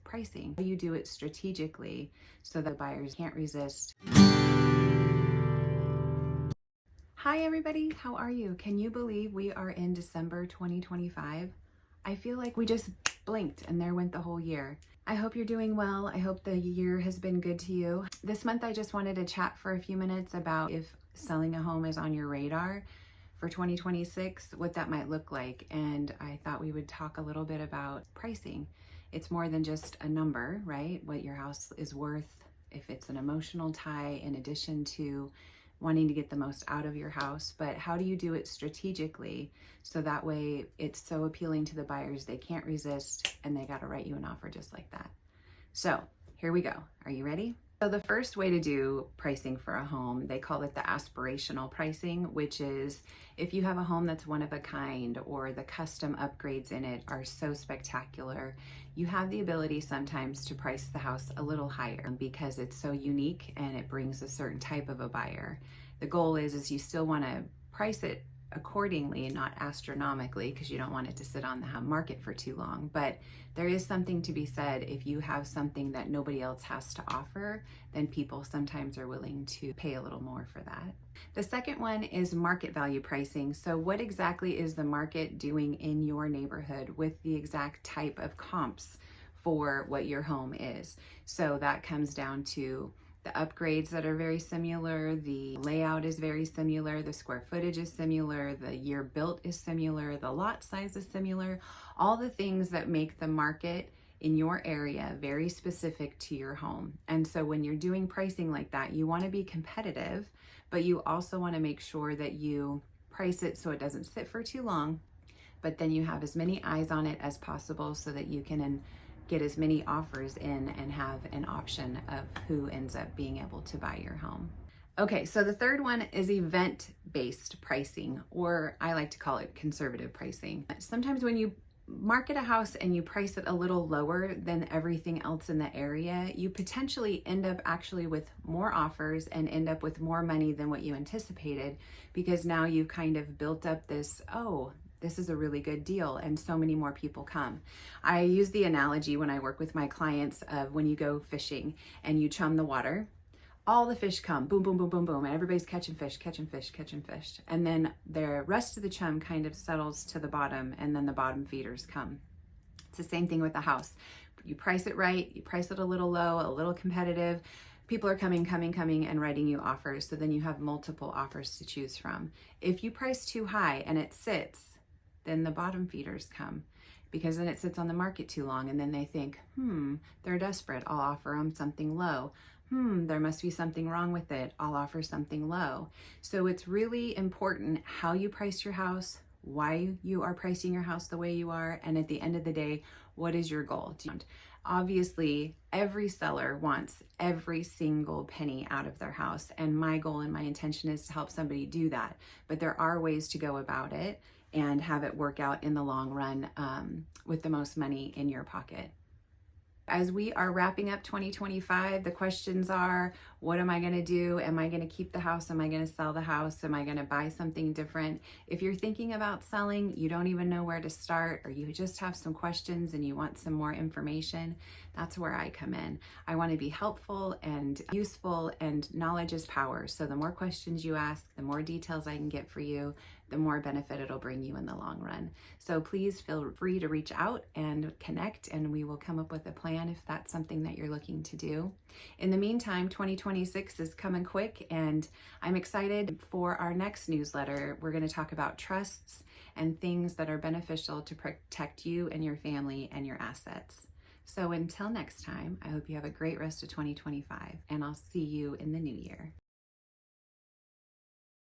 pricing. You do it strategically so that buyers can't resist. Hi everybody, how are you? Can you believe we are in December 2025? I feel like we just blinked and there went the whole year. I hope you're doing well. I hope the year has been good to you. This month I just wanted to chat for a few minutes about if selling a home is on your radar for 2026, what that might look like. And I thought we would talk a little bit about pricing. It's more than just a number, right? What your house is worth, if it's an emotional tie in addition to wanting to get the most out of your house, but how do you do it strategically so that way it's so appealing to the buyers they can't resist and they got to write you an offer just like that. So here we go. Are you ready? So the first way to do pricing for a home, they call it the aspirational pricing, which is if you have a home that's one of a kind or the custom upgrades in it are so spectacular, you have the ability sometimes to price the house a little higher because it's so unique and it brings a certain type of a buyer. The goal is you still want to price it accordingly, not astronomically, because you don't want it to sit on the market for too long. But there is something to be said. If you have something that nobody else has to offer, then people sometimes are willing to pay a little more for that. The second one is market value pricing. So what exactly is the market doing in your neighborhood with the exact type of comps for what your home is? So that comes down to the upgrades that are very similar, the layout is very similar, the square footage is similar, the year built is similar, the lot size is similar, all the things that make the market in your area very specific to your home. And so when you're doing pricing like that, you want to be competitive, but you also want to make sure that you price it so it doesn't sit for too long, but then you have as many eyes on it as possible so that you can get as many offers in and have an option of who ends up being able to buy your home. Okay, so the third one is event-based pricing, or I like to call it conservative pricing. Sometimes when you market a house and you price it a little lower than everything else in the area, you potentially end up actually with more offers and end up with more money than what you anticipated, because now you've kind of built up this, oh, this is a really good deal, and so many more people come. I use the analogy when I work with my clients of when you go fishing and you chum the water, all the fish come, boom, boom, boom, boom, boom, and everybody's catching fish, catching fish, catching fish. And then the rest of the chum kind of settles to the bottom, and then the bottom feeders come. It's the same thing with the house. You price it right, you price it a little low, a little competitive, people are coming, and writing you offers, so then you have multiple offers to choose from. If you price too high and it sits, then the bottom feeders come, because then it sits on the market too long and then they think, they're desperate, I'll offer them something low. There must be something wrong with it, I'll offer something low. So it's really important how you price your house, why you are pricing your house the way you are, and at the end of the day, what is your goal? Obviously, every seller wants every single penny out of their house, and my goal and my intention is to help somebody do that. But there are ways to go about it and have it work out in the long run with the most money in your pocket. As we are wrapping up 2025, the questions are, what am I going to do? Am I going to keep the house? Am I going to sell the house? Am I going to buy something different? If you're thinking about selling, you don't even know where to start, or you just have some questions and you want some more information, that's where I come in. I want to be helpful and useful, and knowledge is power. So the more questions you ask, the more details I can get for you, the more benefit it'll bring you in the long run. So please feel free to reach out and connect, and we will come up with a plan if that's something that you're looking to do. In the meantime, 2026 is coming quick, and I'm excited for our next newsletter. We're going to talk about trusts and things that are beneficial to protect you and your family and your assets. So until next time, I hope you have a great rest of 2025, and I'll see you in the new year.